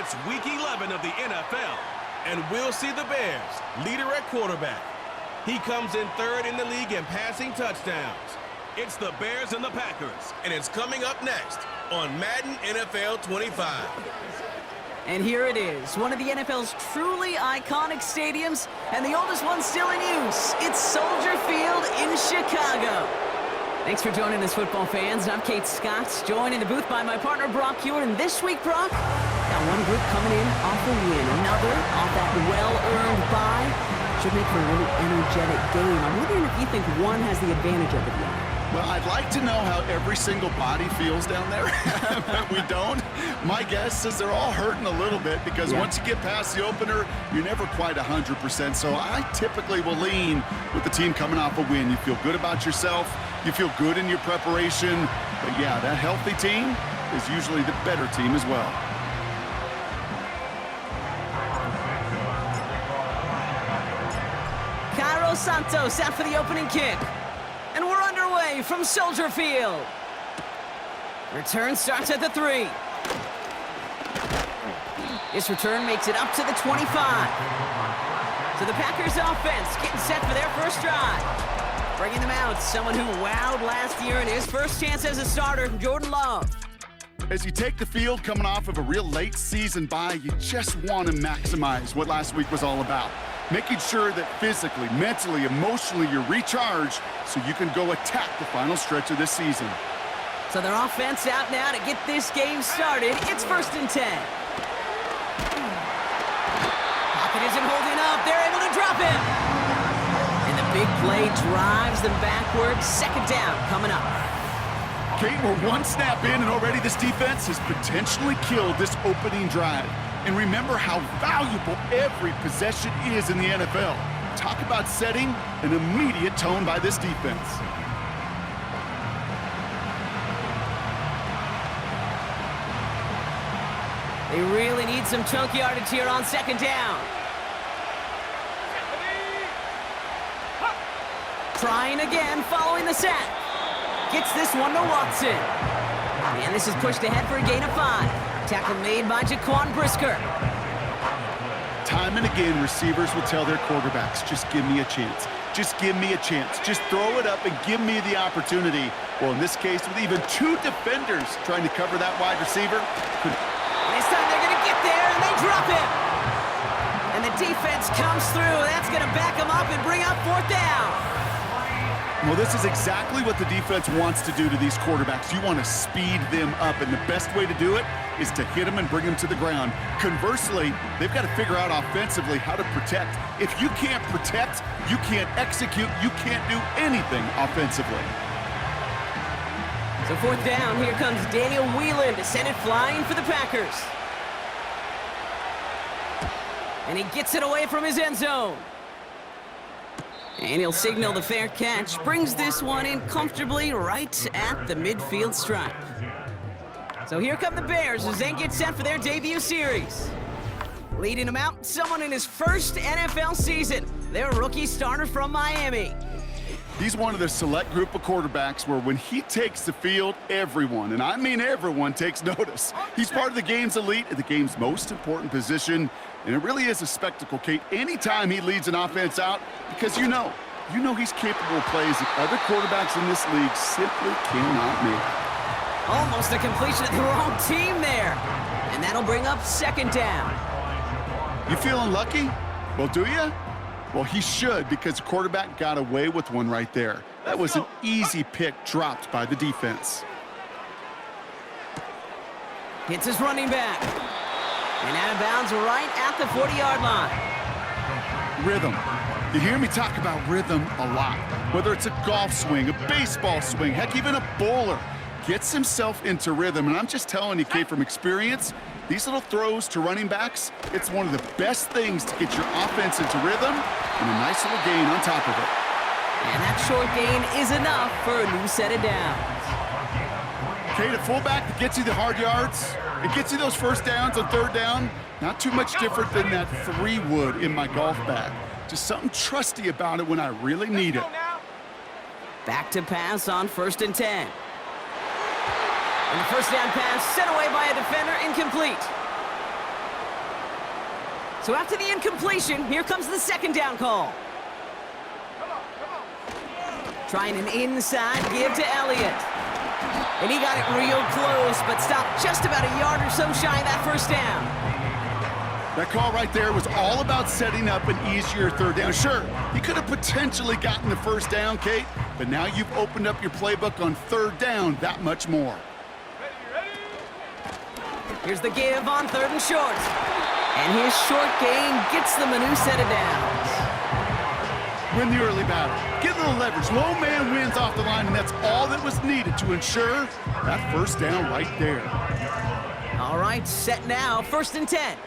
It's Week 11 of the NFL, and we'll see the Bears, leader at quarterback. He comes in third in the league in passing touchdowns. It's the Bears and the Packers, and it's coming up next on Madden NFL 25. And here it is, one of the NFL's truly iconic stadiums, and the oldest one still in use. It's Soldier Field in Chicago. Thanks for joining us, football fans. I'm Kate Scott, joined in the booth by my partner, Brock Hewitt. And this week, Brock, got one group coming in off a win, another off that well-earned bye. Should make for a really energetic game. I'm wondering if you think one has the advantage over the other. Well, I'd like to know how every single body feels down there, but we don't. My guess is they're all hurting a little bit because once you get past the opener, you're never quite 100%. So I typically will lean with the team coming off a win. You feel good about yourself. You feel good in your preparation. But, yeah, that healthy team is usually the better team as well. Cairo Santos out for the opening kick. And we're underway from Soldier Field. Return starts at the 3. This return makes it up to the 25. So the Packers offense getting set for their first drive. Bringing them out, someone who wowed last year in his first chance as a starter, Jordan Love. As you take the field coming off of a real late season bye, you just want to maximize what last week was all about. Making sure that physically, mentally, emotionally, you're recharged so you can go attack the final stretch of this season. So their offense out now to get this game started. It's 1st and 10. Pocket isn't holding up. They're able to drop him. And the big play drives them backwards. 2nd down coming up. Kate, we're one snap in, and already this defense has potentially killed this opening drive. And remember how valuable every possession is in the NFL. Talk about setting an immediate tone by this defense. They really need some chunk yardage here on 2nd down. Trying again following the sack. Gets this one to Watson. And this is pushed ahead for a gain of 5. Tackle made by Jaquan Brisker. Time and again, receivers will tell their quarterbacks, just give me a chance. Just give me a chance. Just throw it up and give me the opportunity. Well, in this case, with even 2 defenders trying to cover that wide receiver. This time they're going to get there, and they drop him. And the defense comes through. That's going to back them up and bring up 4th down. Well, this is exactly what the defense wants to do to these quarterbacks. You want to speed them up, and the best way to do it is to hit them and bring them to the ground. Conversely, they've got to figure out offensively how to protect. If you can't protect, you can't execute, you can't do anything offensively. So 4th down, here comes Daniel Whelan to send it flying for the Packers. And he gets it away from his end zone. And he'll signal the fair catch. Brings this one in comfortably right at the midfield stripe. So here come the Bears as they get set for their debut series. Leading them out, someone in his first NFL season. Their rookie starter from Miami. He's one of the select group of quarterbacks where when he takes the field, everyone, and I mean everyone, takes notice. He's part of the game's elite at the game's most important position, and it really is a spectacle, Kate, anytime he leads an offense out, because you know he's capable of plays that other quarterbacks in this league simply cannot make. Almost a completion of the wrong team there. And that'll bring up 2nd down. You feeling lucky? Well, do you? Well, he should, because the quarterback got away with one right there. That was an easy pick dropped by the defense. Hits his running back. And out of bounds right at the 40-yard line. Rhythm. You hear me talk about rhythm a lot. Whether it's a golf swing, a baseball swing, heck, even a bowler. Gets himself into rhythm. And I'm just telling you, Kate, from experience, these little throws to running backs, it's one of the best things to get your offense into rhythm and a nice little gain on top of it. And that short gain is enough for a new set of downs. Kate, a fullback that gets you the hard yards, it gets you those 1st downs on 3rd down. Not too much different than that 3 wood in my golf bag. Just something trusty about it when I really need it. Back to pass on 1st and 10. And the 1st down pass sent away by a defender, incomplete. So after the incompletion, here comes the second down call. Trying an inside give to Elliott. And he got it real close, but stopped just about a yard or so shy of that first down. That call right there was all about setting up an easier third down. Sure, you could have potentially gotten the first down, Kate, but now you've opened up your playbook on third down that much more. Here's the give on 3rd and short. And his short gain gets them a new set of downs. Win the early battle. Get a little leverage. Low man wins off the line, and that's all that was needed to ensure that first down right there. All right, set now. 1st and 10.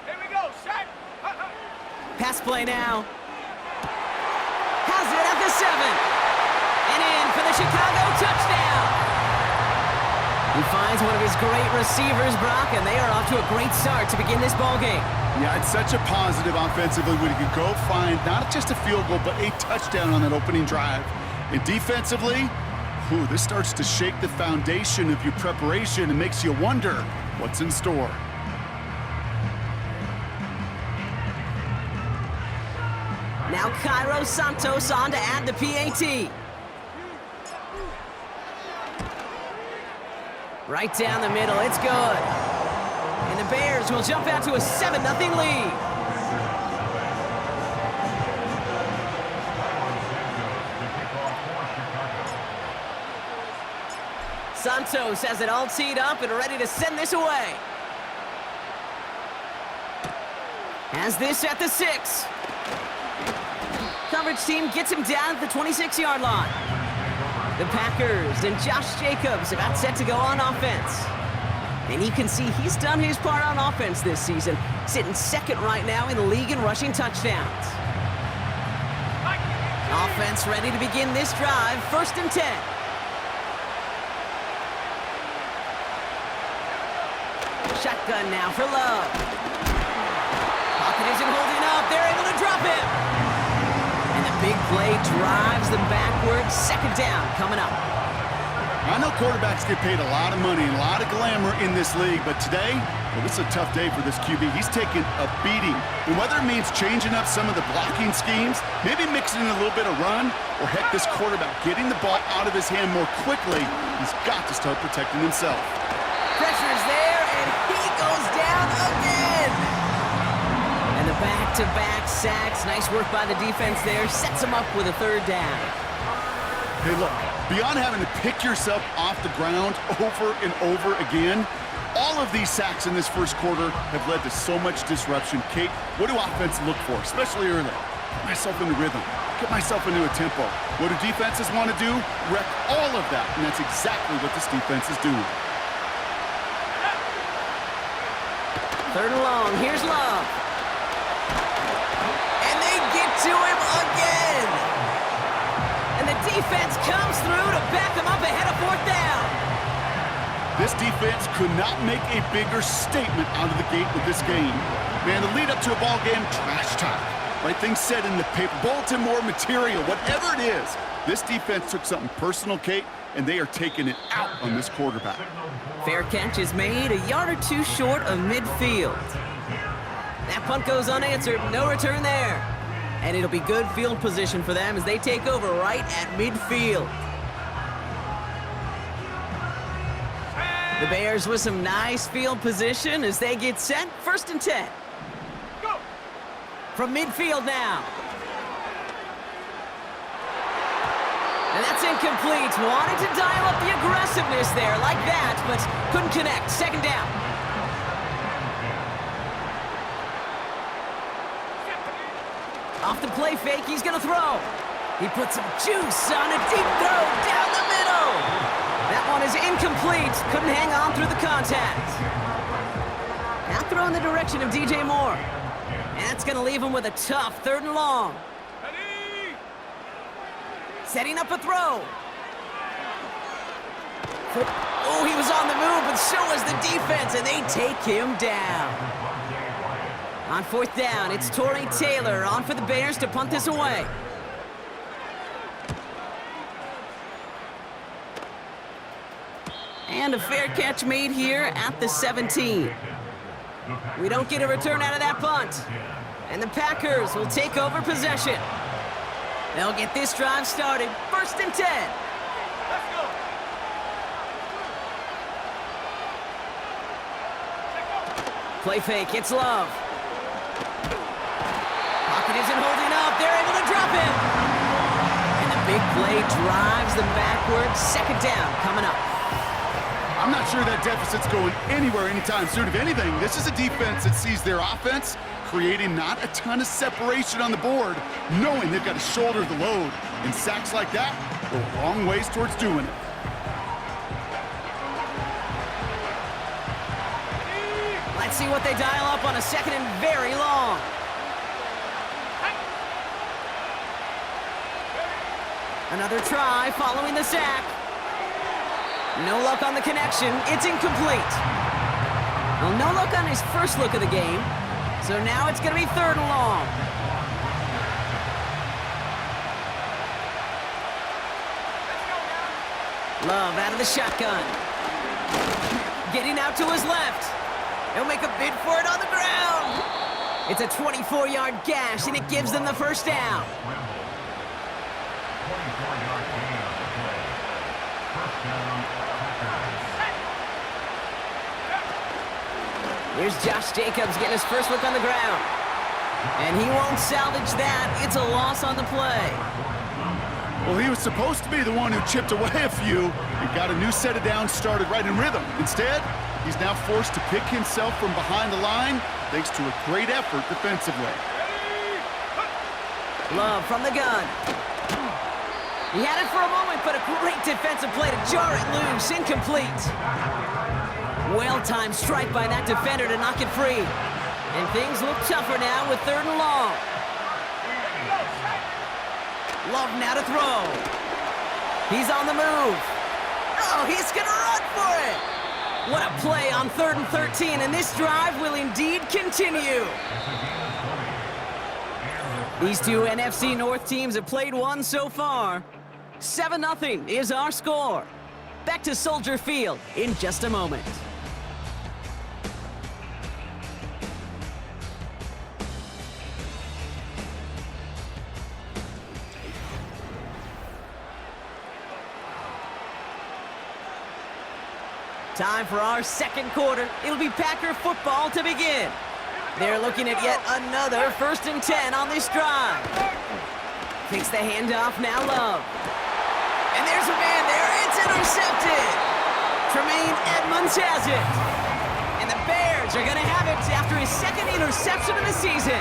Here we go, set. Pass play now. Has it at the 7. And in for the Chicago touchdown. He finds one of his great receivers, Brock, and they are off to a great start to begin this ball game. Yeah, it's such a positive offensively when you can go find not just a field goal, but a touchdown on that opening drive. And defensively, this starts to shake the foundation of your preparation and makes you wonder what's in store. Now Cairo Santos on to add the PAT. Right down the middle, it's good. And the Bears will jump out to a 7-0 lead. Santos has it all teed up and ready to send this away. Has this at the 6. Coverage team gets him down at the 26-yard line. The Packers and Josh Jacobs about set to go on offense. And you can see he's done his part on offense this season, sitting 2nd right now in the league in rushing touchdowns. Offense ready to begin this drive, 1st and 10. Shotgun now for Love. Pocket isn't holding up, they're able to drop him. And the big play drives them backwards. 2nd down coming up. I know quarterbacks get paid a lot of money and a lot of glamour in this league, but today, this is a tough day for this QB. He's taking a beating. And whether it means changing up some of the blocking schemes, maybe mixing in a little bit of run, or heck, this quarterback getting the ball out of his hand more quickly, he's got to start protecting himself. Pressure's there, and he goes down again. And the back-to-back sacks. Nice work by the defense there. Sets him up with a 3rd down. Hey, look, beyond having to pick yourself off the ground over and over again, all of these sacks in this first quarter have led to so much disruption. Kate, what do offense look for, especially early? Get myself into rhythm. Get myself into a tempo. What do defenses want to do? Wreck all of that, and that's exactly what this defense is doing. 3rd and long. Here's Love. And they get to him again. And the defense comes through to back them up ahead of 4th down. This defense could not make a bigger statement out of the gate with this game. Man, the lead up to a ball game, trash talk. Right things said in the paper, bulletin board material, whatever it is. This defense took something personal, Kate, and they are taking it out on this quarterback. Fair catch is made, a yard or 2 short of midfield. That punt goes unanswered, no return there. And it'll be good field position for them as they take over right at midfield. The Bears with some nice field position as they get set. 1st and 10. Go. From midfield now. And that's incomplete. Wanted to dial up the aggressiveness there like that, but couldn't connect. 2nd down. Off the play fake, he's going to throw. He puts some juice on a deep throw down the middle. That one is incomplete. Couldn't hang on through the contact. Now throw in the direction of DJ Moore. And that's going to leave him with a tough 3rd and long. Ready. Setting up a throw. Oh, he was on the move, but so was the defense, and they take him down. On 4th down, it's Torrey Taylor on for the Bears to punt this away. And a fair catch made here at the 17. We don't get a return out of that punt. And the Packers will take over possession. They'll get this drive started. 1st and 10. Let's go. Play fake, it's Love. Pocket isn't holding up. They're able to drop him. And the big play drives them backwards. 2nd down coming up. I'm not sure that deficit's going anywhere anytime soon. If anything, this is a defense that sees their offense creating not a ton of separation on the board, knowing they've got to shoulder the load. And sacks like that go a long ways towards doing it. Let's see what they dial up on a 2nd and very long. Another try following the sack. No luck on the connection. It's incomplete. Well, no luck on his first look of the game. So now it's going to be 3rd and long. Love out of the shotgun. Getting out to his left. He'll make a bid for it on the ground. It's a 24-yard gash, and it gives them the 1st down. Here's Josh Jacobs getting his first look on the ground. And he won't salvage that. It's a loss on the play. Well, he was supposed to be the one who chipped away a few and got a new set of downs started right in rhythm. Instead, he's now forced to pick himself from behind the line thanks to a great effort defensively. Love from the gun. He had it for a moment, but a great defensive play to jar it loose. Incomplete. Well-timed strike by that defender to knock it free. And things look tougher now with 3rd and long. Love now to throw. He's on the move. Oh, he's going to run for it. What a play on 3rd and 13, and this drive will indeed continue. These two NFC North teams have played one so far. 7-0 is our score. Back to Soldier Field in just a moment. Time for our 2nd quarter. It'll be Packer football to begin. They're looking at yet another 1st and 10 on this drive. Takes the handoff, now Love. And there's a man there, it's intercepted. Tremaine Edmonds has it. And the Bears are gonna have it after his 2nd interception of the season.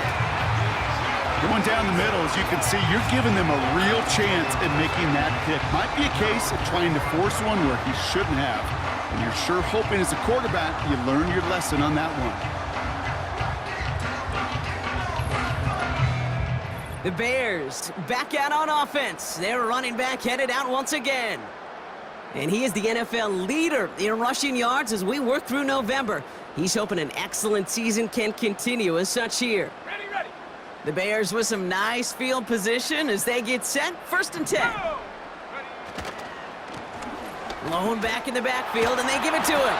Going down the middle, as you can see, you're giving them a real chance at making that pick. Might be a case of trying to force one where he shouldn't have. And you're sure hoping as a quarterback you learn your lesson on that one. The Bears back out on offense. Their running back headed out once again. And he is the NFL leader in rushing yards as we work through November. He's hoping an excellent season can continue as such here. Ready. The Bears with some nice field position as they get set. 1st and 10. Go. Lone back in the backfield, and they give it to him.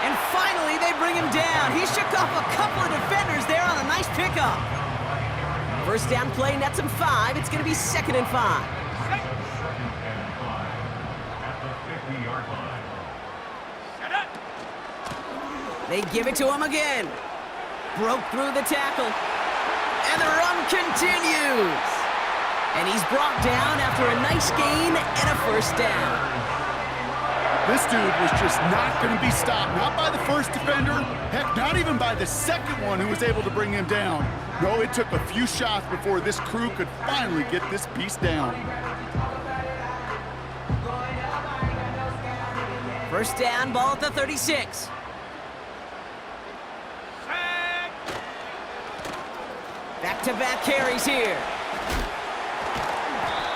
And finally, they bring him down. He shook off a couple of defenders there on a nice pickup. 1st down play nets him 5. It's going to be 2nd and 5. They give it to him again. Broke through the tackle. And the run continues. And he's brought down after a nice gain and a 1st down. This dude was just not going to be stopped, not by the first defender, heck, not even by the 2nd one who was able to bring him down. No, it took a few shots before this crew could finally get this beast down. 1st down, ball at the 36. Back-to-back carries here.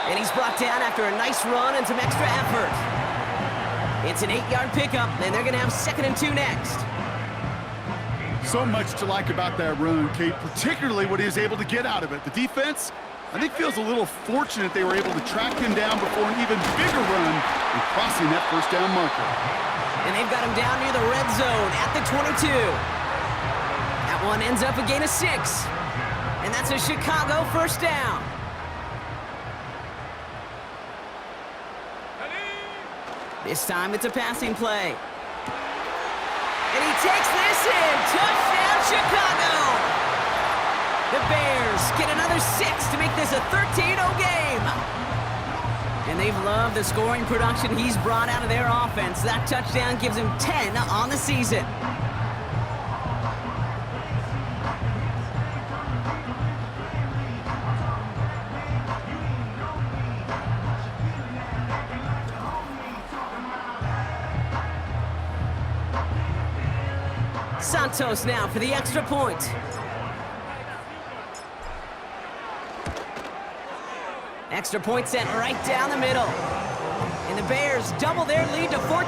And he's brought down after a nice run and some extra effort. It's an 8-yard pickup, and they're going to have 2nd and 2 next. So much to like about that run, Kate, particularly what he was able to get out of it. The defense, I think, feels a little fortunate they were able to track him down before an even bigger run and crossing that 1st down marker. And they've got him down near the red zone at the 22. That one ends up a gain of 6. And that's a Chicago first down. This time it's a passing play. And he takes this in. Touchdown, Chicago! The Bears get another 6 to make this a 13-0 game. And they've loved the scoring production he's brought out of their offense. That touchdown gives him 10 on the season. Santos now for the extra point. Extra point sent right down the middle. And the Bears double their lead to 14.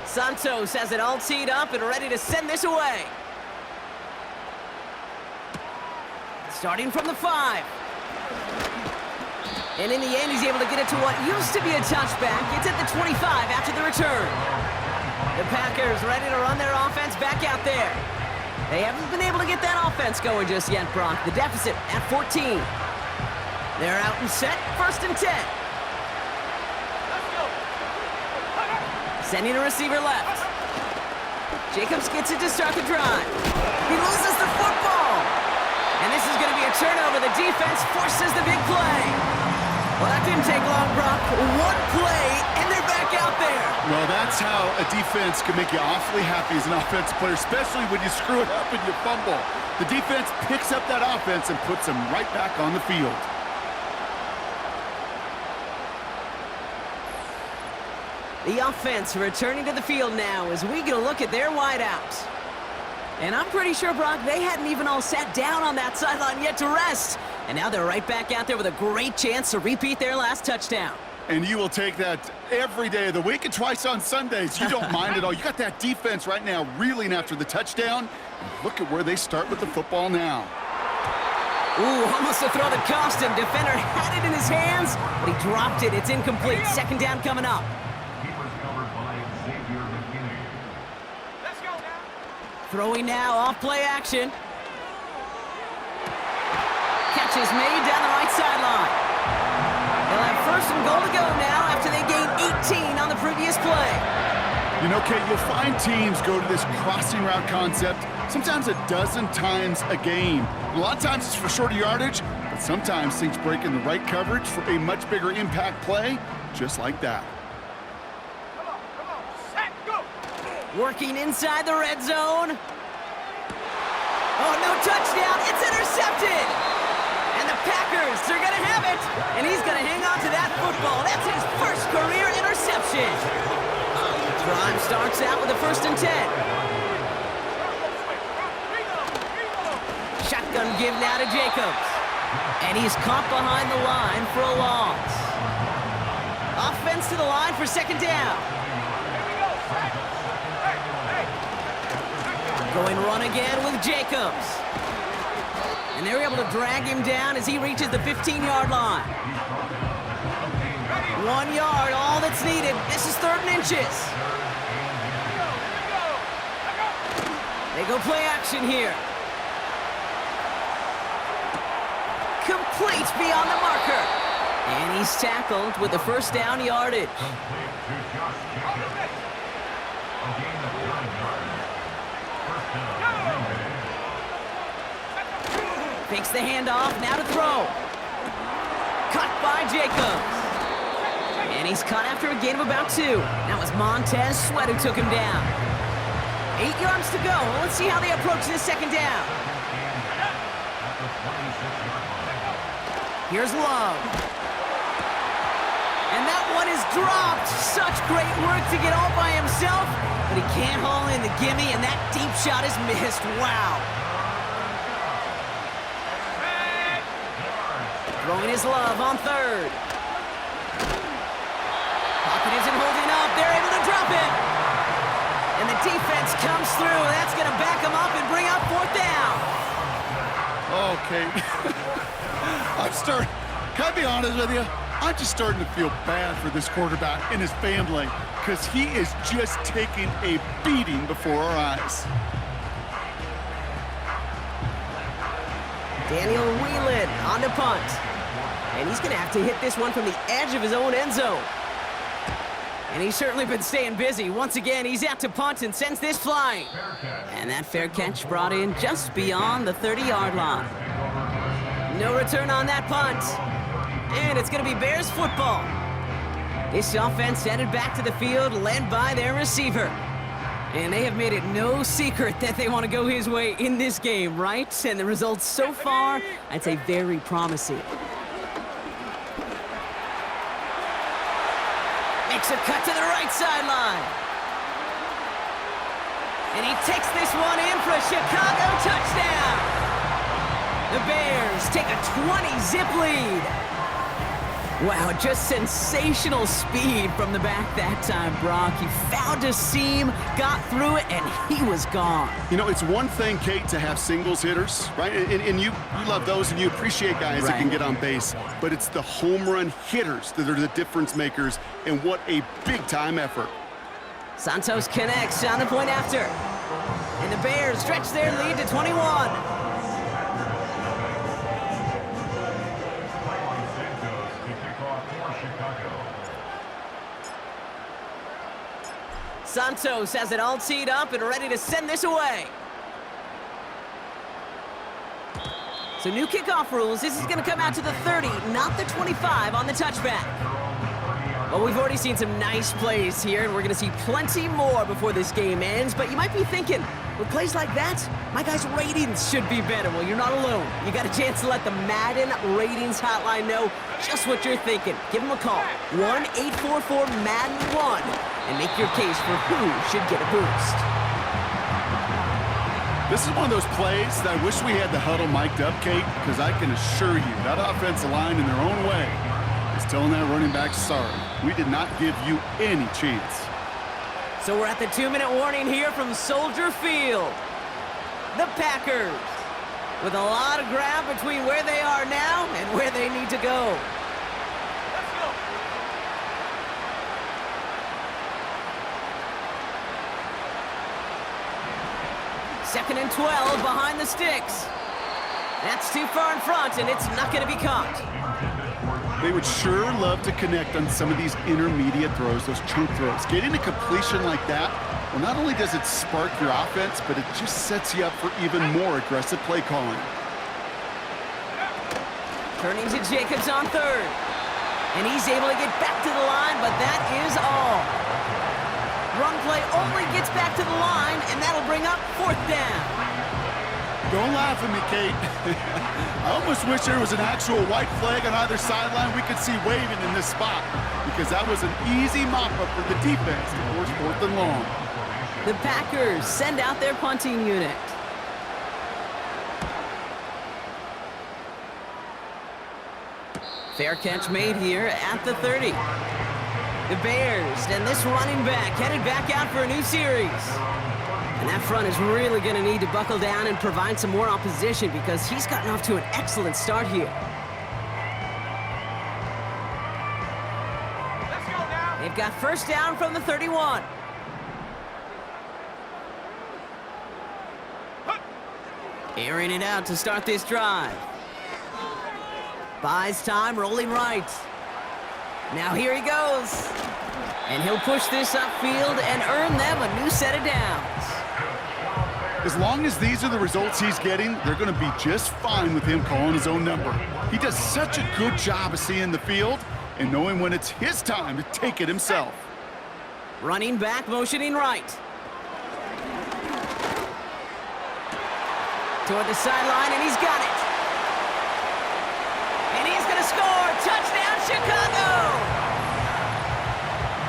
Santos has it all teed up and ready to send this away. Starting from the 5. And in the end, he's able to get it to what used to be a touchback. It's at the 25 after the return. The Packers ready to run their offense back out there. They haven't been able to get that offense going just yet, Brock. The deficit at 14. They're out and set, 1st and 10. Sending a receiver left. Jacobs gets it to start the drive. He loses the football. And this is going to be a turnover. The defense forces the big play. Well, that didn't take long, Brock. One play, and they're back out there. Well, that's how a defense can make you awfully happy as an offensive player, especially when you screw it up and you fumble. The defense picks up that offense and puts them right back on the field. The offense returning to the field now as we get a look at their wideouts. And I'm pretty sure, Brock, they hadn't even all sat down on that sideline yet to rest. And now they're right back out there with a great chance to repeat their last touchdown. And you will take that every day of the week and twice on Sundays. You don't mind at all. You got that defense right now reeling after the touchdown. Look at where they start with the football now. Ooh, almost to throw the cost him. Defender had it in his hands, but he dropped it. It's incomplete. 2nd down coming up. Throwing now, off play action. Catch is made down the right sideline. They'll have 1st and goal to go now after they gained 18 on the previous play. You know, Kate, you'll find teams go to this crossing route concept sometimes a dozen times a game. And a lot of times it's for shorter yardage, but sometimes things break in the right coverage for a much bigger impact play, just like that. Working inside the red zone. Oh, no touchdown. It's intercepted. And the Packers are going to have it. And he's going to hang on to that football. That's his 1st career interception. Drive starts out with a 1st and 10. Shotgun give now to Jacobs. And he's caught behind the line for a loss. Offense to the line for 2nd down. Going run again with Jacobs. And they're able to drag him down as he reaches the 15-yard line. 1 yard, all that's needed. This is 3rd and inches. They go play action here. Complete beyond the marker. And he's tackled with the 1st down yardage. Takes the handoff, now to throw. Cut by Jacobs. And he's caught after a gain of about 2. That was Montez Sweat who took him down. 8 yards to go. Well, let's see how they approach this 2nd down. Here's Love. And that one is dropped. Such great work to get all by himself, but he can't haul in the gimme, and that deep shot is missed. Wow. Throwing his Love on 3rd. Pocket isn't holding up. They're able to drop it. And the defense comes through. That's going to back him up and bring up 4th down. Kate. Can I be honest with you? I'm just starting to feel bad for this quarterback and his family because he is just taking a beating before our eyes. Daniel Whelan on the punt. And he's going to have to hit this one from the edge of his own end zone. And he's certainly been staying busy. Once again, he's out to punt and sends this flying. And that fair catch brought in just beyond the 30-yard line. No return on that punt. And it's going to be Bears football. This offense headed back to the field, led by their receiver. And they have made it no secret that they want to go his way in this game, right? And the results so far, I'd say very promising. Makes a cut to the right sideline. And he takes this one in for a Chicago touchdown. The Bears take a 20-zip lead. Wow, just sensational speed from the back that time, Brock. He found a seam, got through it, and he was gone. You know, it's one thing, Kate, to have singles hitters, right? And you love those, and you appreciate guys that can get on base. But it's the home run hitters that are the difference makers, and what a big-time effort. Santos connects on the point after. And the Bears stretch their lead to 21. Santos has it all teed up and ready to send this away. So new kickoff rules. This is going to come out to the 30, not the 25 on the touchback. Well, we've already seen some nice plays here, and we're going to see plenty more before this game ends. But you might be thinking, with plays like that, my guys' ratings should be better. Well, you're not alone. You got a chance to let the Madden ratings hotline know just what you're thinking. Give them a call, 1-844-MADDEN-1, and make your case for who should get a boost. This is one of those plays that I wish we had the huddle mic'd up, Kate, because I can assure you that offensive line in their own way is telling that running back, sorry, we did not give you any chance. So we're at the 2-minute warning here from Soldier Field. The Packers with a lot of ground between where they are now and where they need to go. Let's go. Second and 12 behind the sticks. That's too far in front, and it's not going to be caught. They would sure love to connect on some of these intermediate throws, those chunk throws. Getting a completion like that, well, not only does it spark your offense, but it just sets you up for even more aggressive play calling. Turning to Jacobs on third. And he's able to get back to the line, but that is all. Run play only gets back to the line, and that'll bring up fourth down. Don't laugh at me, Kate. I almost wish there was an actual white flag on either sideline we could see waving in this spot, because that was an easy mop-up for the defense to force fourth and long. The Packers send out their punting unit. Fair catch made here at the 30. The Bears and this running back headed back out for a new series. And that front is really going to need to buckle down and provide some more opposition because he's gotten off to an excellent start here. Let's go now. They've got first down from the 31. Airing it out to start this drive. Buys time, rolling right. Now here he goes. And he'll push this upfield and earn them a new set of downs. As long as these are the results he's getting, they're going to be just fine with him calling his own number. He does such a good job of seeing the field and knowing when it's his time to take it himself. Running back, motioning right. Toward the sideline, and he's got it. And he's going to score. Touchdown, Chicago!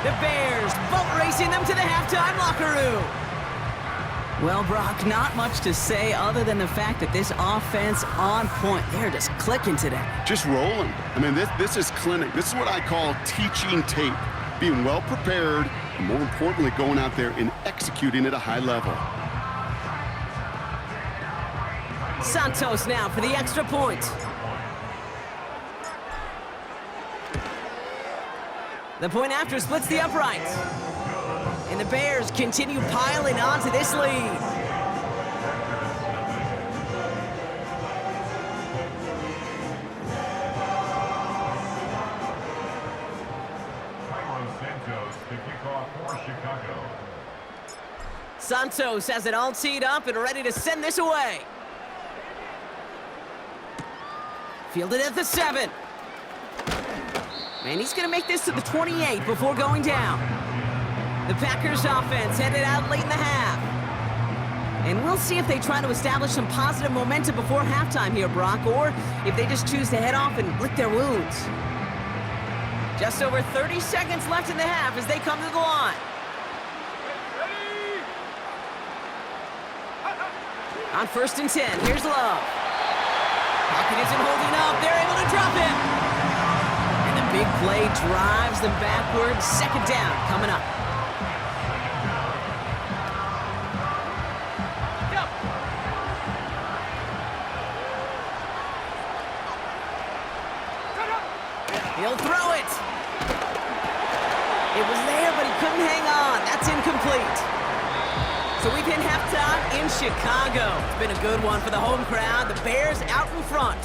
The Bears boat racing them to the halftime locker room. Well, Brock, not much to say other than the fact that this offense on point. They're just clicking today. Just rolling. I mean, this is clinic. This is what I call teaching tape. Being well prepared, and more importantly, going out there and executing at a high level. Santos now for the extra point. The point after splits the uprights. And the Bears continue piling onto this lead. Santos has it all teed up and ready to send this away. Fielded at the 7. And he's going to make this to the 28 before going down. The Packers offense headed out late in the half. And we'll see if they try to establish some positive momentum before halftime here, Brock, or if they just choose to head off and lick their wounds. Just over 30 seconds left in the half as they come to the line. On 1st and 10, here's Love. Pocket isn't holding up. They're able to drop him. And the big play drives them backwards. 2nd down coming up. He'll throw it. It was there, but he couldn't hang on. That's incomplete. So we've hit halftime in Chicago. It's been a good one for the home crowd. The Bears out in front.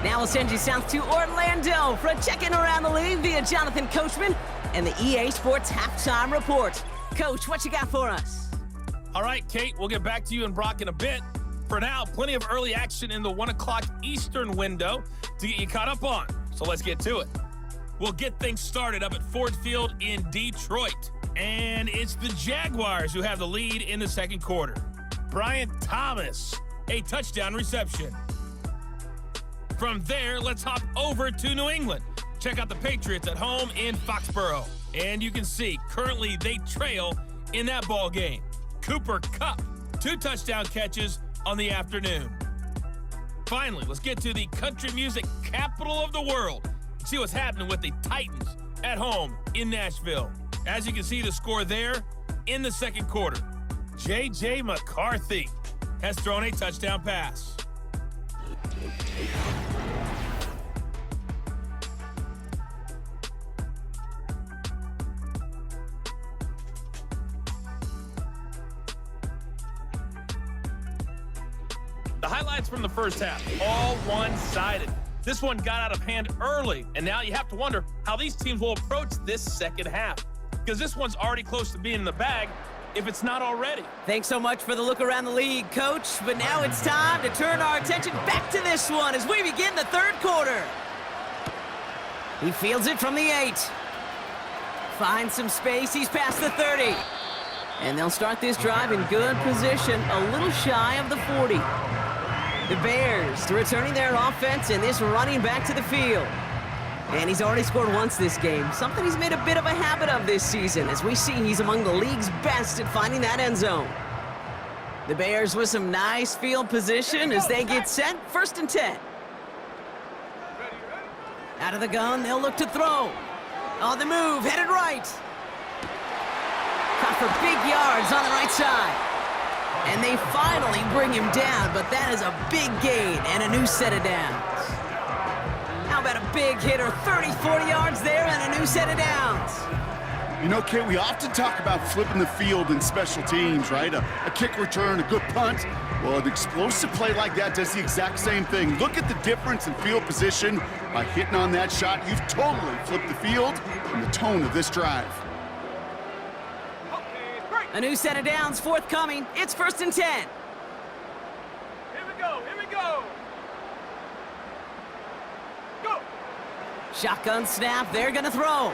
Now we'll send you south to Orlando for a check-in around the league via Jonathan Coachman and the EA Sports Halftime Report. Coach, what you got for us? All right, Kate, we'll get back to you and Brock in a bit. For now, plenty of early action in the 1 o'clock Eastern window to get you caught up on. So let's get to it. We'll get things started up at Ford Field in Detroit. And it's the Jaguars who have the lead in the 2nd quarter. Bryant Thomas, a touchdown reception. From there, let's hop over to New England. Check out the Patriots at home in Foxborough. And you can see, currently they trail in that ball game. Cooper Kupp, 2 touchdown catches on the afternoon. Finally, let's get to the country music capital of the world. See what's happening with the Titans at home in Nashville. As you can see, the score there in the 2nd quarter. J.J. McCarthy has thrown a touchdown pass. The highlights from the first half, all one-sided. This one got out of hand early, and now you have to wonder how these teams will approach this 2nd half. Because this one's already close to being in the bag, if it's not already. Thanks so much for the look around the league, Coach. But now it's time to turn our attention back to this one as we begin the 3rd quarter. He fields it from the 8. Finds some space. He's past the 30. And they'll start this drive in good position, a little shy of the 40. The Bears returning their offense and this running back to the field. And he's already scored once this game, something he's made a bit of a habit of this season. As we see, he's among the league's best at finding that end zone. The Bears with some nice field position as they get set. 1st and 10. Out of the gun, they'll look to throw. On the move, headed right. Caught for big yards on the right side. And they finally bring him down, but that is a big gain and a new set of downs. How about a big hitter, 30, 40 yards there and a new set of downs? You know, Kate, we often talk about flipping the field in special teams, right? A kick return, a good punt. Well, an explosive play like that does the exact same thing. Look at the difference in field position. By hitting on that shot, you've totally flipped the field and the tone of this drive. A new set of downs forthcoming. It's 1st and 10. Here we go, here we go. Go. Shotgun snap, they're gonna throw.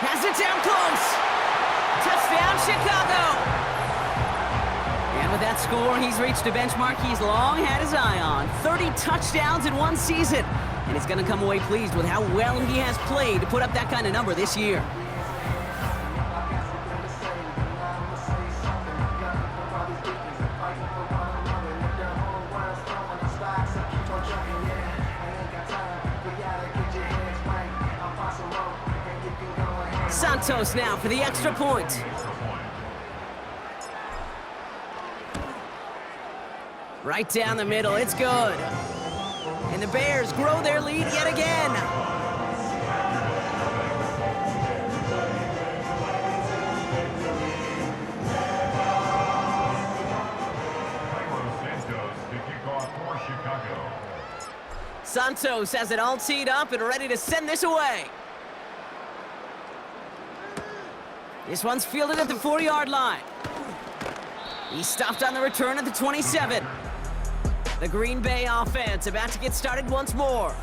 Has it down close. Touchdown, Chicago. And with that score, he's reached a benchmark he's long had his eye on. 30 touchdowns in one season. And he's gonna come away pleased with how well he has played to put up that kind of number this year. Santos now for the extra point. Right down the middle, it's good. And the Bears grow their lead yet again. Santos has it all teed up and ready to send this away. This one's fielded at the 4-yard line. He's stopped on the return at the 27. The Green Bay offense about to get started once more.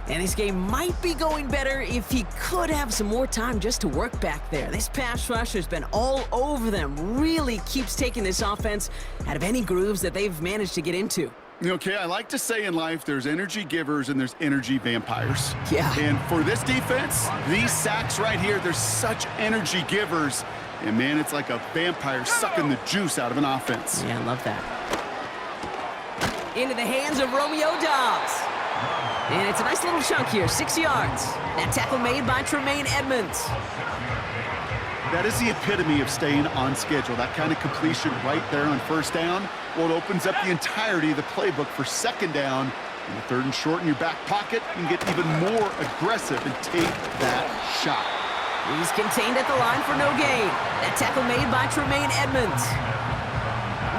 And this game might be going better if he could have some more time just to work back there. This pass rush has been all over them. Really keeps taking this offense out of any grooves that they've managed to get into. Okay, I like to say in life there's energy givers and there's energy vampires. Yeah. And for this defense, these sacks right here, they're such energy givers. And man, it's like a vampire sucking the juice out of an offense. Yeah, I love that. Into the hands of Romeo Dobbs. And it's a nice little chunk here, 6 yards. That tackle made by Tremaine Edmonds. That is the epitome of staying on schedule. That kind of completion right there on first down. Well, it opens up the entirety of the playbook for second down. And the 3rd and short in your back pocket, you can get even more aggressive and take that shot. He's contained at the line for no gain. That tackle made by Tremaine Edmonds.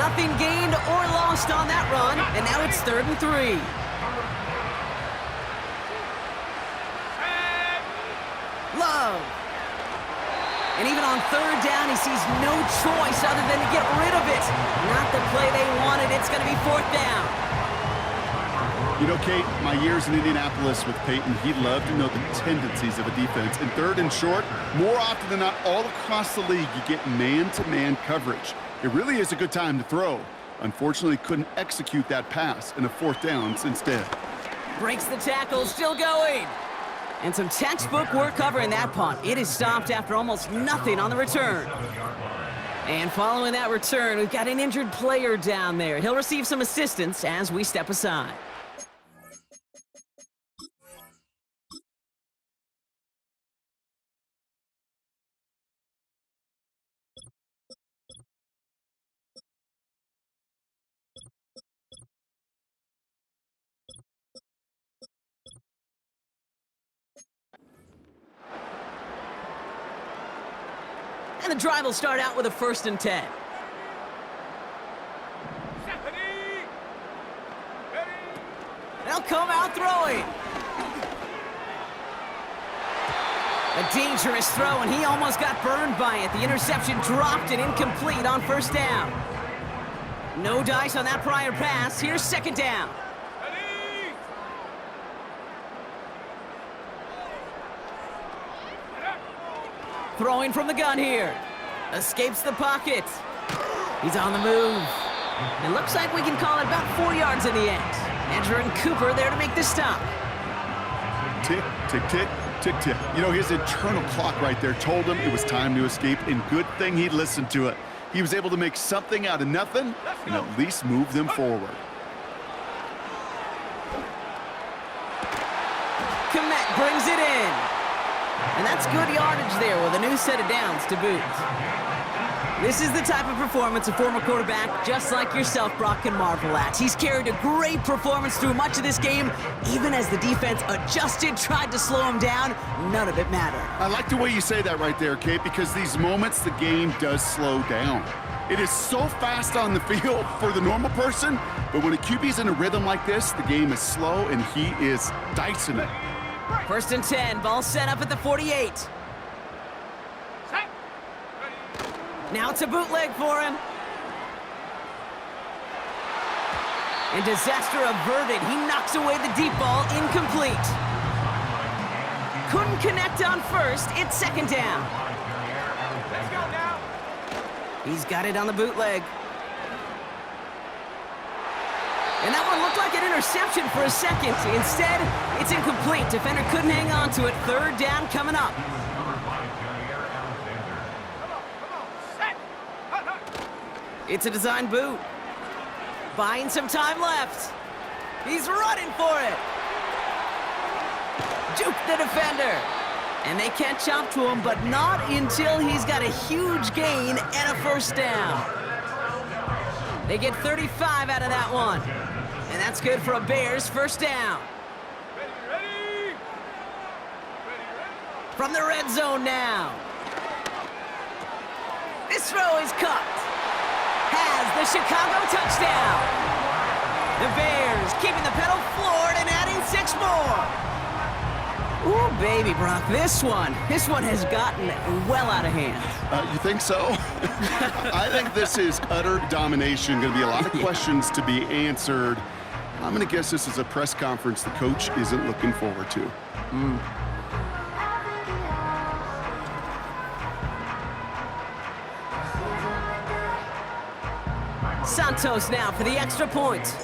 Nothing gained or lost on that run, and now it's 3rd and 3. Love. And even on 3rd down, he sees no choice other than to get rid of it. Not the play they wanted. It's going to be 4th down. You know, Kate, my years in Indianapolis with Peyton, he loved to know the tendencies of a defense. In 3rd and short, more often than not, all across the league, you get man-to-man coverage. It really is a good time to throw. Unfortunately, couldn't execute that pass, and a 4th down instead. Breaks the tackle, still going. And some textbook work covering that punt. It is stopped after almost nothing on the return. And following that return, we've got an injured player down there. He'll receive some assistance as we step aside. And the drive will start out with a 1st and 10. They'll come out throwing. A dangerous throw, and he almost got burned by it. The interception dropped and incomplete on 1st down. No dice on that prior pass. Here's 2nd down. Throwing from the gun here. Escapes the pocket. He's on the move. It looks like we can call it about 4 yards in the end. Edger and Cooper there to make the stop. Tick, tick, tick, tick, tick. You know, his internal clock right there told him it was time to escape, and good thing he listened to it. He was able to make something out of nothing and at least move them forward. Komet brings it in. And that's good yardage there with a new set of downs to boot. This is the type of performance a former quarterback just like yourself, Brock, can marvel at. He's carried a great performance through much of this game. Even as the defense adjusted, tried to slow him down, none of it mattered. I like the way you say that right there, Kate, because these moments the game does slow down. It is so fast on the field for the normal person, but when a QB's in a rhythm like this, the game is slow and he is dicing it. 1st and 10, ball set up at the 48. Now it's a bootleg for him. And disaster averted. He knocks away the deep ball, incomplete. Couldn't connect on 1st, it's 2nd down. Let's go now. He's got it on the bootleg. And that one looked like an interception for a second. Instead, it's incomplete. Defender couldn't hang on to it. 3rd down coming up. It's a design boot. Buying some time left. He's running for it. Juke the defender. And they catch up to him, but not until he's got a huge gain and a 1st down. They get 35 out of that one. And that's good for a Bears first down. Ready. From the red zone now. This throw is caught. Has the Chicago touchdown. The Bears keeping the pedal floored and adding 6 more. Ooh, baby, Brock, this one has gotten well out of hand. You think so? I think this is utter domination. Going to be a lot of questions to be answered. I'm going to guess this is a press conference the coach isn't looking forward to. Santos now for the extra point.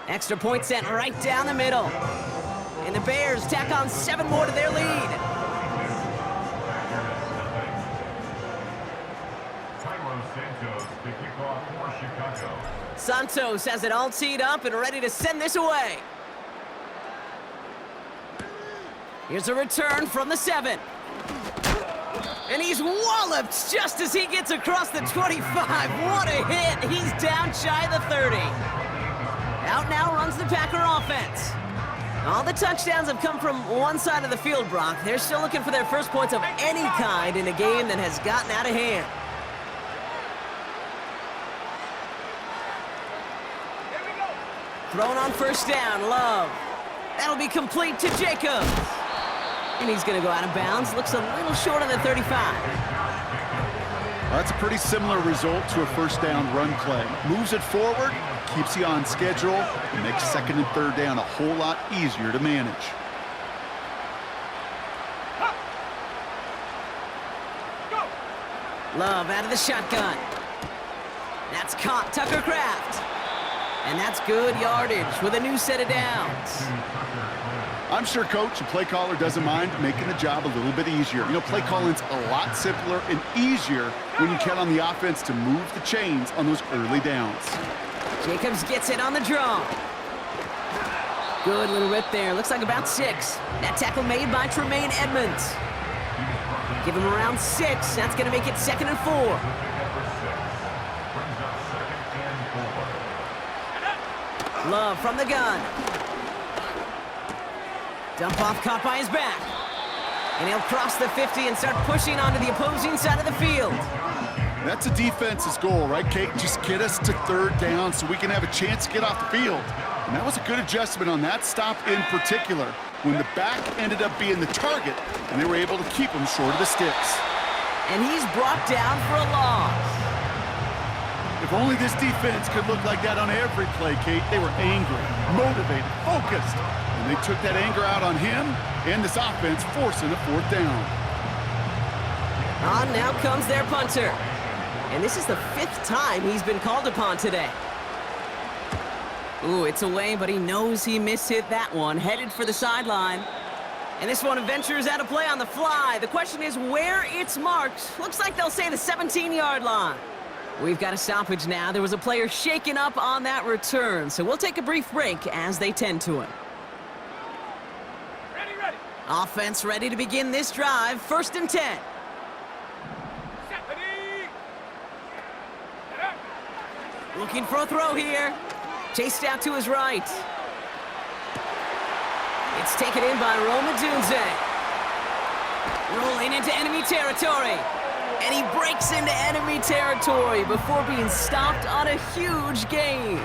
Extra point sent right down the middle. And the Bears tack on 7 more to their lead. Santos has it all teed up and ready to send this away. Here's a return from the 7. And he's walloped just as he gets across the 25. What a hit. He's down shy of the 30. Out now runs the Packer offense. All the touchdowns have come from one side of the field, Brock. They're still looking for their first points of any kind in a game that has gotten out of hand. Thrown on first down, Love. That'll be complete to Jacobs. And he's going to go out of bounds. Looks a little short of the 35. That's a pretty similar result to a first down run play. Moves it forward, keeps you on schedule, and makes second and third down a whole lot easier to manage. Love out of the shotgun. That's caught Tucker Kraft. And that's good yardage with a new set of downs. I'm sure coach and play caller doesn't mind making the job a little bit easier. You know, play calling's a lot simpler and easier when you count on the offense to move the chains on those early downs. Jacobs gets it on the draw. Good little rip there. Looks like about 6. That tackle made by Tremaine Edmonds. Give him around 6. That's going to make it 2nd and 4. Love from the gun. Dump off caught by his back. And he'll cross the 50 and start pushing onto the opposing side of the field. That's a defense's goal, right, Kate? Just get us to third down so we can have a chance to get off the field. And that was a good adjustment on that stop in particular, when the back ended up being the target, and they were able to keep him short of the sticks. And he's brought down for a loss. If only this defense could look like that on every play, Kate. They were angry, motivated, focused. And they took that anger out on him and this offense, forcing a 4th down. On now comes their punter. And this is the 5th time he's been called upon today. Ooh, it's away, but he knows he mishit that one. Headed for the sideline. And this one ventures out of play on the fly. The question is where it's marked. Looks like they'll say the 17-yard line. We've got a stoppage now. There was a player shaken up on that return, so we'll take a brief break as they tend to him. Ready. Offense ready to begin this drive. 1st and 10. Looking for a throw here. Chased out to his right. It's taken in by Roma Dunze. Rolling into enemy territory. And he breaks into enemy territory before being stopped on a huge gain.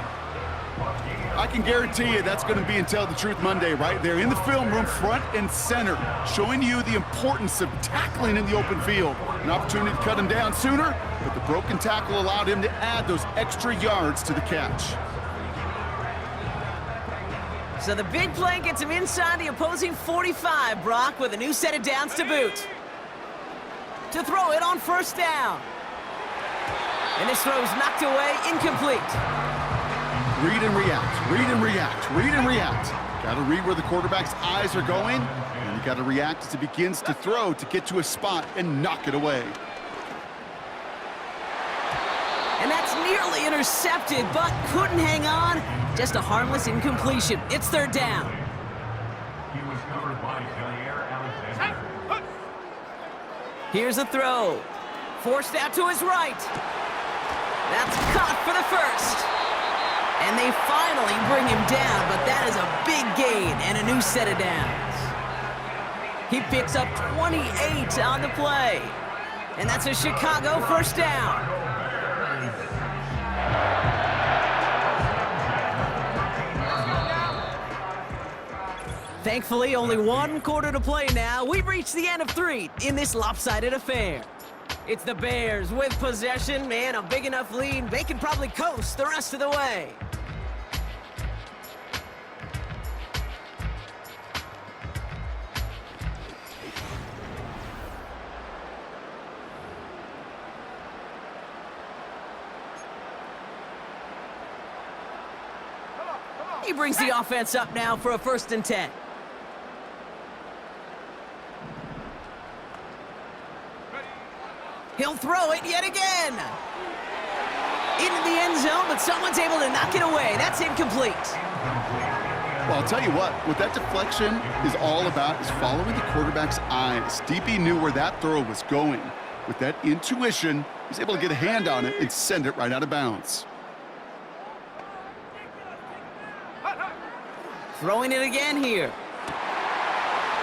I can guarantee you that's going to be in Tell the Truth Monday right there in the film room, front and center, showing you the importance of tackling in the open field. An opportunity to cut him down sooner, but the broken tackle allowed him to add those extra yards to the catch. So the big play gets him inside the opposing 45, Brock, with a new set of downs to boot. To throw it on 1st down. And this throw is knocked away, incomplete. Read and react, read and react, read and react. Got to read where the quarterback's eyes are going, and you got to react as he begins to throw to get to a spot and knock it away. And that's nearly intercepted, but couldn't hang on. Just a harmless incompletion. It's 3rd down. Here's a throw. Forced out to his right. That's caught for the first. And they finally bring him down, but that is a big gain and a new set of downs. He picks up 28 on the play. And that's a Chicago first down. Thankfully, only one quarter to play now. We've reached the end of 3 in this lopsided affair. It's the Bears with possession, man, a big enough lead. They can probably coast the rest of the way. He brings the offense up now for a 1st and 10. He'll throw it yet again. Into the end zone, but someone's able to knock it away. That's incomplete. Well, I'll tell you what that deflection is all about is following the quarterback's eyes. DB knew where that throw was going. With that intuition, he's able to get a hand on it and send it right out of bounds. Throwing it again here.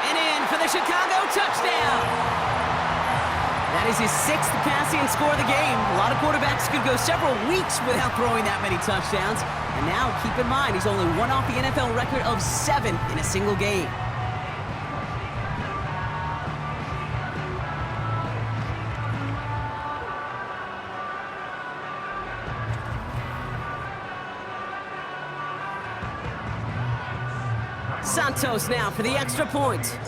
And in for the Chicago touchdown. That is his 6th passing score of the game. A lot of quarterbacks could go several weeks without throwing that many touchdowns. And now, keep in mind, he's only one off the NFL record of 7 in a single game. Santos now for the extra point.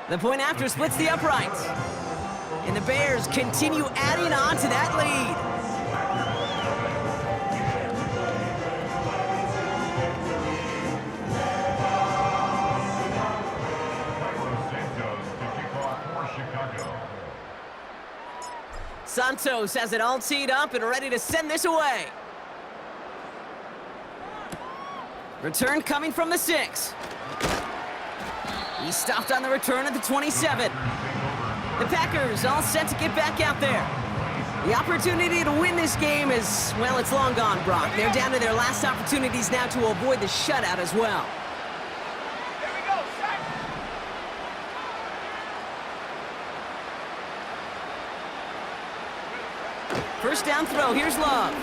The point after splits the uprights. And the Bears continue adding on to that lead. Santos has it all teed up and ready to send this away. Return coming from the 6. He stopped on the return at the 27. The Packers all set to get back out there. The opportunity to win this game is, well, it's long gone, Brock. They're down to their last opportunities now to avoid the shutout as well. Here we go, set. First down throw, here's Love.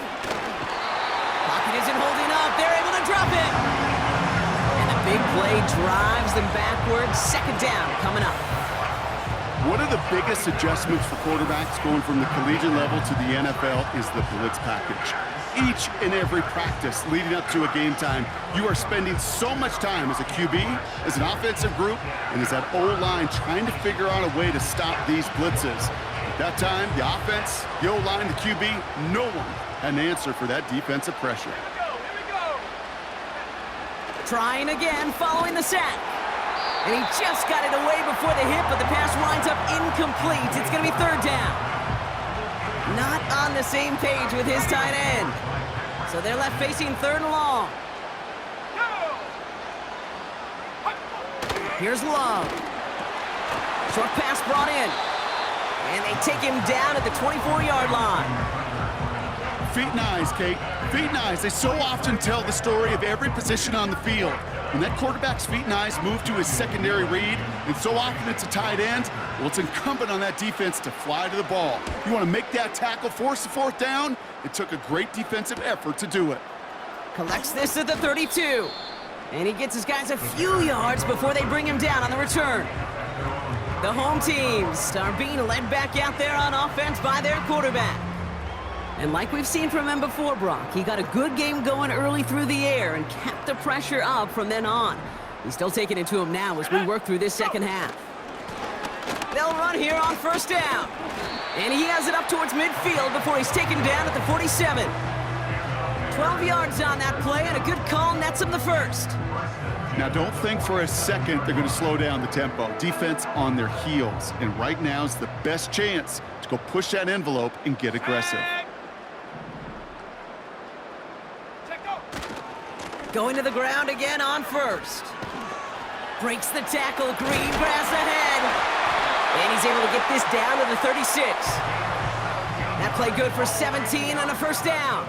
Pocket isn't holding up, they're able to drop it. And the big play drives them backwards. 2nd down coming up. One of the biggest adjustments for quarterbacks going from the collegiate level to the NFL is the blitz package. Each and every practice leading up to a game time, you are spending so much time as a QB, as an offensive group, and as that O-line trying to figure out a way to stop these blitzes. At that time, the offense, the O-line, the QB, no one had an answer for that defensive pressure. Here we go. Trying again following the sack. And he just got it away before the hit, but the pass winds up incomplete. It's going to be 3rd down. Not on the same page with his tight end. So they're left facing 3rd and long. Here's Love. Short pass brought in. And they take him down at the 24-yard line. Feet and eyes, Kate. Feet and eyes. They so often tell the story of every position on the field. When that quarterback's feet and eyes move to his secondary read, and so often it's a tight end, well, it's incumbent on that defense to fly to the ball. You want to make that tackle, force the 4th down? It took a great defensive effort to do it. Collects this at the 32. And he gets his guys a few yards before they bring him down on the return. The home teams are being led back out there on offense by their quarterback. And like we've seen from him before, Brock, he got a good game going early through the air and kept the pressure up from then on. He's still taking it to him now as we work through this 2nd half. They'll run here on 1st down. And he has it up towards midfield before he's taken down at the 47. 12 yards on that play, and a good call nets him the 1st. Now, don't think for a second they're going to slow down the tempo. Defense on their heels. And right now is the best chance to go push that envelope and get aggressive. Going to the ground again on 1st. Breaks the tackle, green grass ahead. And he's able to get this down to the 36. That play good for 17 and a first down.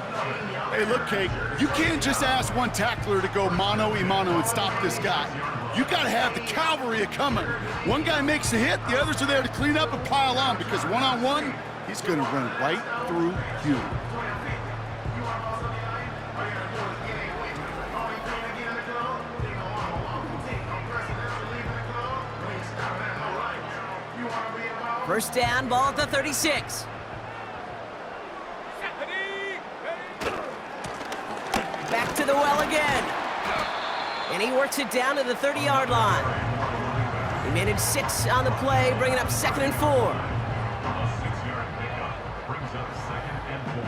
Hey, look, Kate, you can't just ask one tackler to go mano-a-mano and stop this guy. You got to have the cavalry coming. One guy makes a hit, the others are there to clean up and pile on, because one-on-one, he's going to run right through you. First down, ball at the 36. Back to the well again. And he works it down to the 30-yard line. He made it 6 on the play, bringing up 2nd and 4. Brings up 2nd and 4.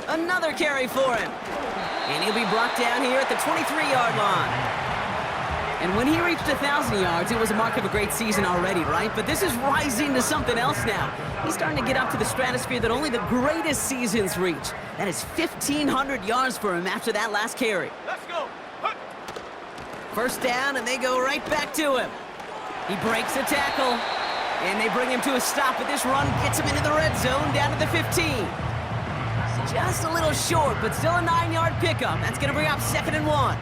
Another carry for him. And he'll be brought down here at the 23-yard line. And when he reached 1,000 yards, it was a mark of a great season already, right? But this is rising to something else now. He's starting to get up to the stratosphere that only the greatest seasons reach. That is 1,500 yards for him after that last carry. Let's go. Hup. First down, and they go right back to him. He breaks a tackle, and they bring him to a stop, but this run gets him into the red zone down to the 15. Just a little short, but still a 9-yard pickup. That's going to bring up 2nd and 1.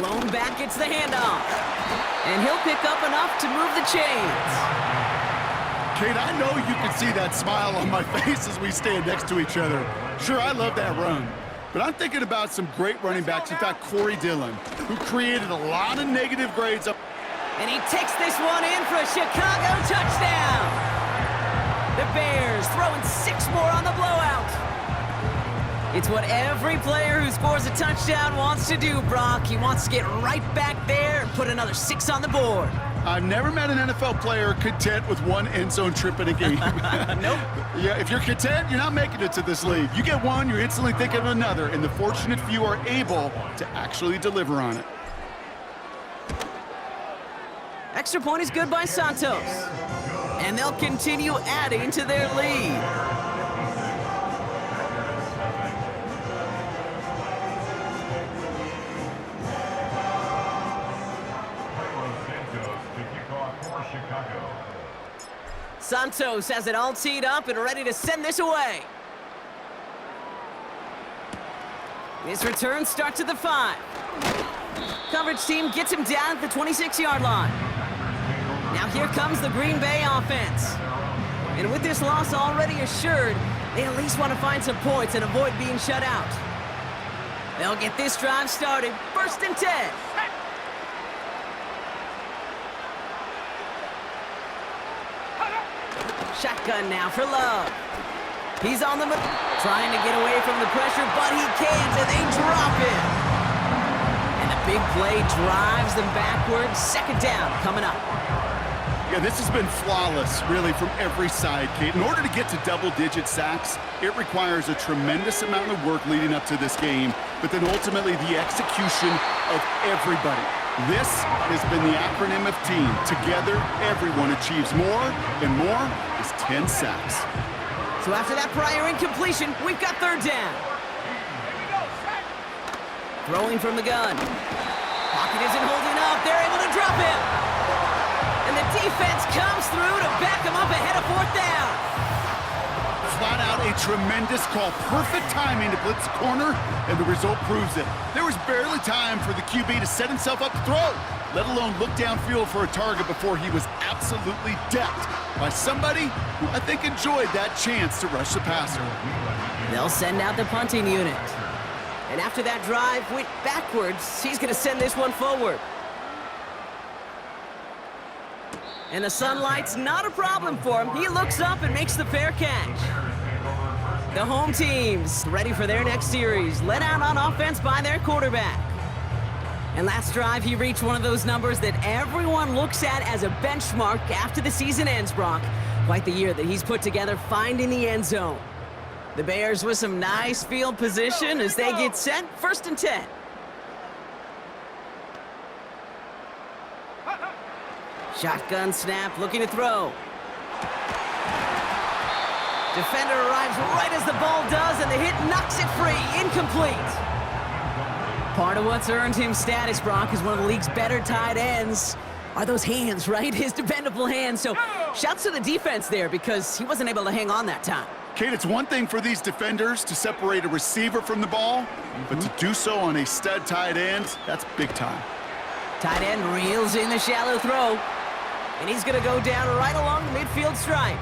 Lone back gets the handoff. And he'll pick up enough to move the chains. Kate, I know you can see that smile on my face as we stand next to each other. Sure, I love that run. But I'm thinking about some great running backs. In fact, Corey Dillon, who created a lot of negative grades up. And he takes this one in for a Chicago touchdown. The Bears throwing 6 more on the blowout. It's what every player who scores a touchdown wants to do, Brock. He wants to get right back there and put another 6 on the board. I've never met an NFL player content with one end zone trip in a game. Nope. Yeah, if you're content, you're not making it to this league. You get one, you're instantly thinking of another, and the fortunate few are able to actually deliver on it. Extra point is good by Santos. And they'll continue adding to their lead. Santos has it all teed up and ready to send this away. This return starts at the 5. Coverage team gets him down at the 26-yard line. Now here comes the Green Bay offense. And with this loss already assured, they at least want to find some points and avoid being shut out. They'll get this drive started. 1st and 10. Shotgun now for Love. He's on the move, trying to get away from the pressure, but he can't, and they drop it. And the big play drives them backwards. 2nd down coming up. Yeah, this has been flawless, really, from every side, Kate. In order to get to double-digit sacks, it requires a tremendous amount of work leading up to this game, but then ultimately the execution of everybody. This has been the acronym of team. Together, everyone achieves more, and more is 10 sacks. So after that prior incompletion, we've got 3rd down. Throwing from the gun. Pocket isn't holding up. They're able to drop him. And the defense comes through to back him up ahead of 4th down. Flat out a tremendous call. Perfect timing to blitz the corner, and the result proves it. There was barely time for the QB to set himself up to throw, let alone look downfield for a target before he was absolutely decked by somebody who I think enjoyed that chance to rush the passer. They'll send out the punting unit. And after that drive went backwards, he's going to send this one forward. And the sunlight's not a problem for him. He looks up and makes the fair catch. The home team's ready for their next series, led out on offense by their quarterback. And last drive, he reached one of those numbers that everyone looks at as a benchmark after the season ends, Brock. Quite the year that he's put together finding the end zone. The Bears with some nice field position as they get set. 1st and 10. Shotgun snap, looking to throw. Defender arrives right as the ball does, and the hit knocks it free. Incomplete. Part of what's earned him status, Brock, is one of the league's better tight ends. Are those hands, right? His dependable hands. So shouts to the defense there because he wasn't able to hang on that time. Kate, it's one thing for these defenders to separate a receiver from the ball, but to do so on a stud tight end, that's big time. Tight end reels in the shallow throw, and he's going to go down right along the midfield stripe.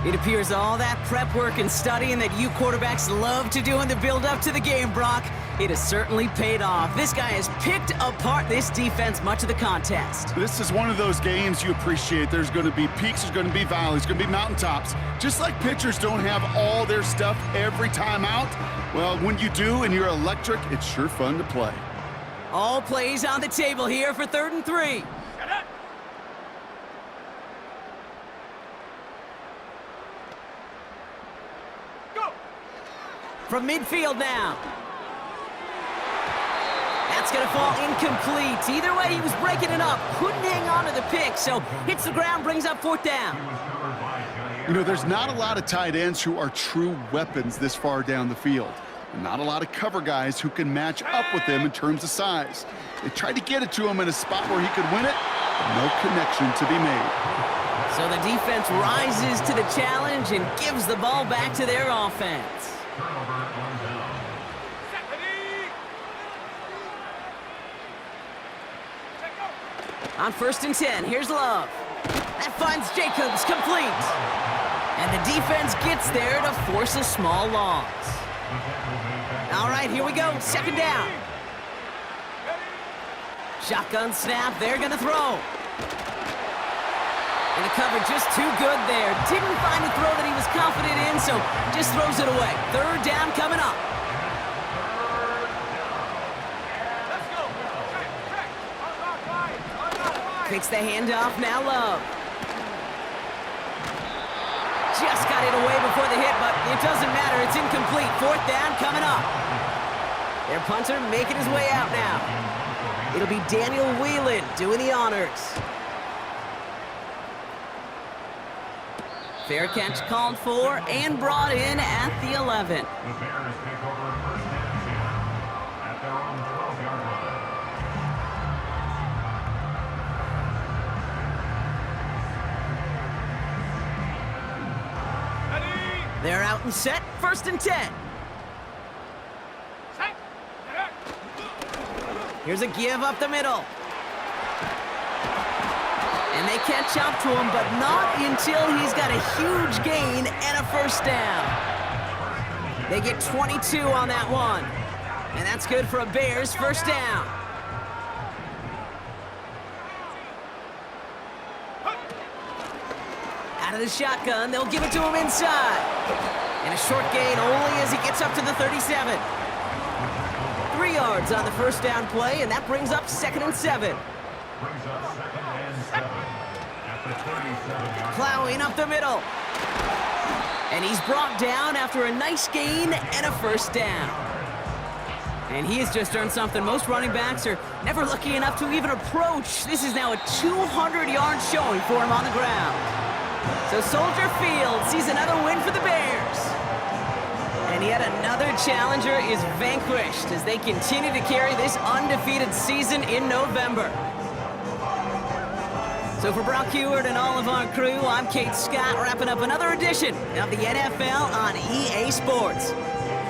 It appears all that prep work and studying that you quarterbacks love to do in the build-up to the game, Brock, it has certainly paid off. This guy has picked apart this defense much of the contest. This is one of those games you appreciate. There's going to be peaks, there's going to be valleys, there's going to be mountaintops. Just like pitchers don't have all their stuff every time out, well, when you do and you're electric, it's sure fun to play. All plays on the table here for 3rd and 3. From midfield now. That's going to fall incomplete. Either way, he was breaking it up. Couldn't hang on to the pick, so hits the ground, brings up 4th down. You know, there's not a lot of tight ends who are true weapons this far down the field. And not a lot of cover guys who can match up with him in terms of size. They tried to get it to him in a spot where he could win it, but no connection to be made. So the defense rises to the challenge and gives the ball back to their offense. On 1st and 10, here's Love. That finds Jacobs complete. And the defense gets there to force a small loss. All right, here we go, 2nd down. Shotgun snap, they're gonna throw. And the cover just too good there. Didn't find a throw that he was confident in, so just throws it away. 3rd down coming up. Takes the handoff, now Love. Just got it away before the hit, but it doesn't matter. It's incomplete. 4th down coming up. Their punter making his way out now. It'll be Daniel Whelan doing the honors. Fair catch called for and brought in at the 11. The Bears take over 1st and 10 at their own 12-yard line. They're out and set. 1st and 10. Here's a give up the middle. And they catch up to him, but not until he's got a huge gain and a 1st down. They get 22 on that one. And that's good for a Bears 1st down. Out of the shotgun, they'll give it to him inside. And a short gain only as he gets up to the 37. 3 yards on the 1st down play, and that brings up 2nd and 7. Brings up 2nd and 7 at the 37-yard. Plowing up the middle. And he's brought down after a nice gain and a 1st down. And he has just earned something most running backs are never lucky enough to even approach. This is now a 200-yard showing for him on the ground. So Soldier Field sees another win for the Bears. And yet another challenger is vanquished as they continue to carry this undefeated season in November. So for Brock Heward and all of our crew, I'm Kate Scott, wrapping up another edition of the NFL on EA Sports.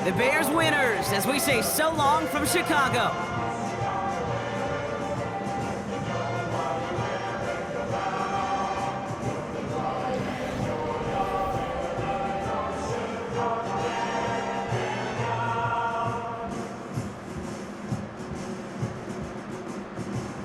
The Bears winners as we say so long from Chicago.